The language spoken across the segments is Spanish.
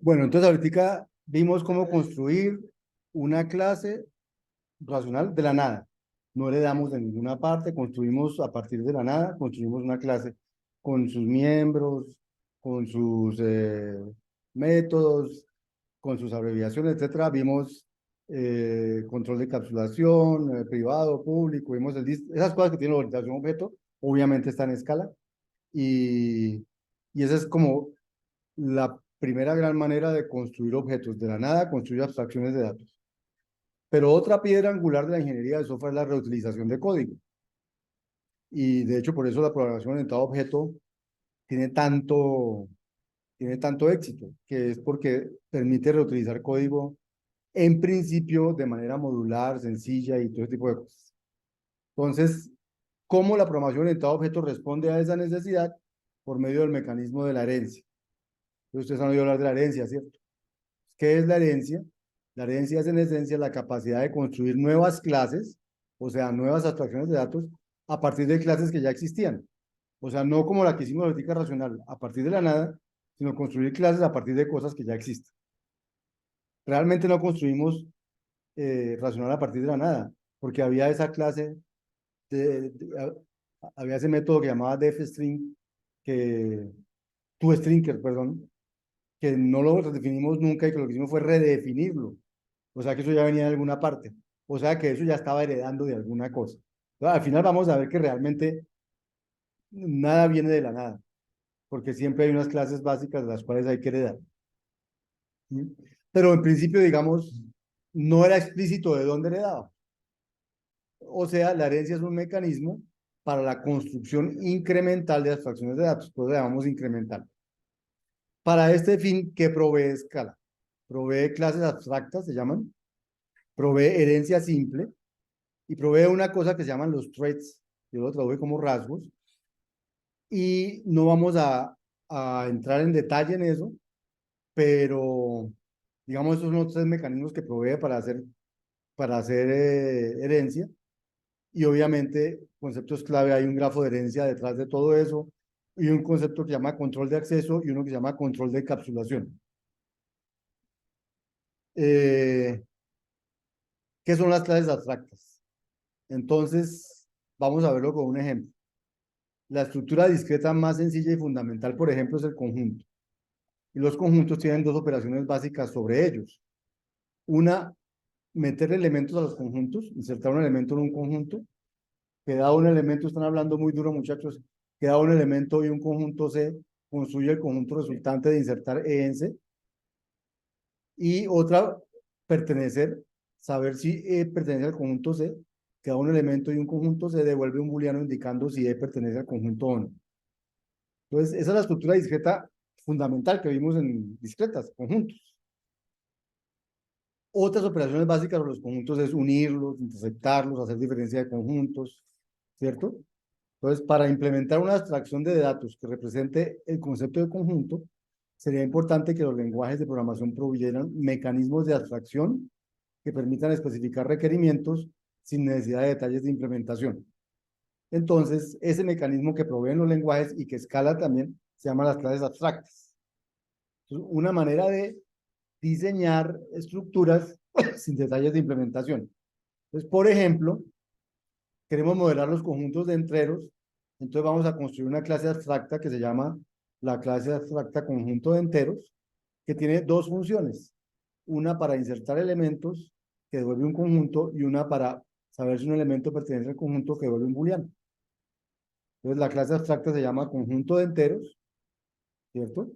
Bueno, entonces ahorita vimos cómo construir una clase racional de la nada. No le damos de ninguna parte, construimos a partir de la nada, construimos una clase con sus miembros, con sus métodos, con sus abreviaciones, etcétera. Vimos control de encapsulación, privado, público, vimos esas cosas que tiene la orientación objeto, obviamente está en escala. Y, y esa es como la primera gran manera de construir objetos. De la nada, construir abstracciones de datos. Pero otra piedra angular de la ingeniería de software es la reutilización de código. Y de hecho, por eso la programación orientada a objeto tiene tanto, tiene tanto éxito, que es porque permite reutilizar código en principio de manera modular, sencilla y todo ese tipo de cosas. Entonces, ¿cómo la programación orientada a objetos responde a esa necesidad? Por medio del mecanismo de la herencia. Ustedes han oído hablar de la herencia, ¿cierto? ¿Qué es la herencia? La herencia es en esencia la capacidad de construir nuevas clases, o sea, nuevas abstracciones de datos, a partir de clases que ya existían. O sea, no como la que hicimos ahorita racional, a partir de la nada, sino construir clases a partir de cosas que ya existen. Realmente no construimos racional a partir de la nada, porque había esa clase, había ese método que llamaba defstring, que, toString, perdón, que no lo redefinimos nunca y que lo que hicimos fue redefinirlo. O sea que eso ya venía de alguna parte. O sea que eso ya estaba heredando de alguna cosa. Entonces, al final vamos a ver que realmente nada viene de la nada, porque siempre hay unas clases básicas de las cuales hay que heredar. ¿Sí? Pero en principio, digamos, no era explícito de dónde heredaba. O sea, la herencia es un mecanismo para la construcción incremental de abstracciones de datos, pues lo llamamos incremental. Para este fin, ¿qué provee escala? Provee clases abstractas, se llaman, provee herencia simple y provee una cosa que se llaman los traits, yo lo traduje como rasgos, y no vamos a entrar en detalle en eso, pero digamos, esos son los tres mecanismos que provee para hacer herencia, y obviamente conceptos clave, hay un grafo de herencia detrás de todo eso, y un concepto que se llama control de acceso y uno que se llama control de encapsulación. Eh, ¿Qué son las clases abstractas? Entonces, vamos a verlo con un ejemplo. La estructura discreta más sencilla y fundamental, por ejemplo, es el conjunto. Y los conjuntos tienen dos operaciones básicas sobre ellos. Una, meter elementos a los conjuntos, insertar un elemento en un conjunto. Que da un elemento, están hablando muy duro, muchachos, que da un elemento y un conjunto C construye el conjunto resultante de insertar E en C. Y otra, pertenecer, saber si E pertenece al conjunto C, que da un elemento y un conjunto C devuelve un booleano indicando si E pertenece al conjunto o no. Entonces, esa es la estructura discreta fundamental que vimos en discretas, conjuntos. Otras operaciones básicas de los conjuntos es unirlos, interceptarlos, hacer diferencia de conjuntos, ¿cierto? Entonces, para implementar una abstracción de datos que represente el concepto de conjunto, sería importante que los lenguajes de programación proveyeran mecanismos de abstracción que permitan especificar requerimientos sin necesidad de detalles de implementación. Entonces, ese mecanismo que proveen los lenguajes y que escala también se llama las clases abstractas. Entonces, una manera de diseñar estructuras sin detalles de implementación. Entonces, por ejemplo, queremos modelar los conjuntos de enteros, entonces vamos a construir una clase abstracta que se llama la clase abstracta conjunto de enteros, que tiene dos funciones. Una para insertar elementos, que devuelve un conjunto, y una para saber si un elemento pertenece al conjunto, que devuelve un booleano. Entonces, la clase abstracta se llama conjunto de enteros, ¿cierto?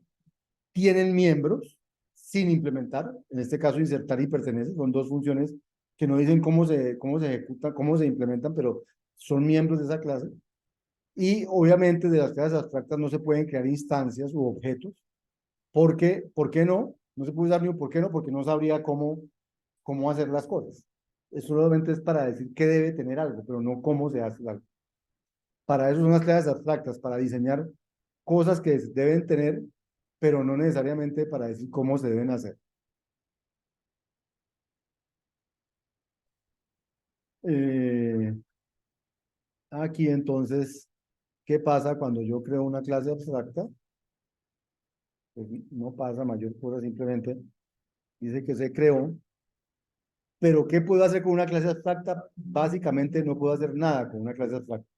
Tienen miembros sin implementar, en este caso insertar y pertenece, son dos funciones que no dicen cómo se ejecutan, cómo se implementan, pero son miembros de esa clase. Y obviamente de las clases abstractas no se pueden crear instancias u objetos, porque, ¿por qué no? No se puede usar ni un por qué no, porque no sabría cómo hacer las cosas. Eso solamente es para decir que debe tener algo, pero no cómo se hace algo. Para eso son las clases abstractas, para diseñar cosas que deben tener, pero no necesariamente para decir cómo se deben hacer. Eh, Aquí entonces, ¿qué pasa cuando yo creo una clase abstracta? pues no pasa mayor cosa, simplemente dice que se creó. Pero ¿qué puedo hacer con una clase abstracta? Básicamente no puedo hacer nada con una clase abstracta.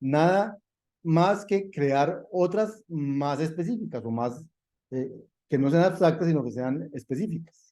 Nada más que crear otras más específicas o más que no sean abstractas, sino que sean específicas.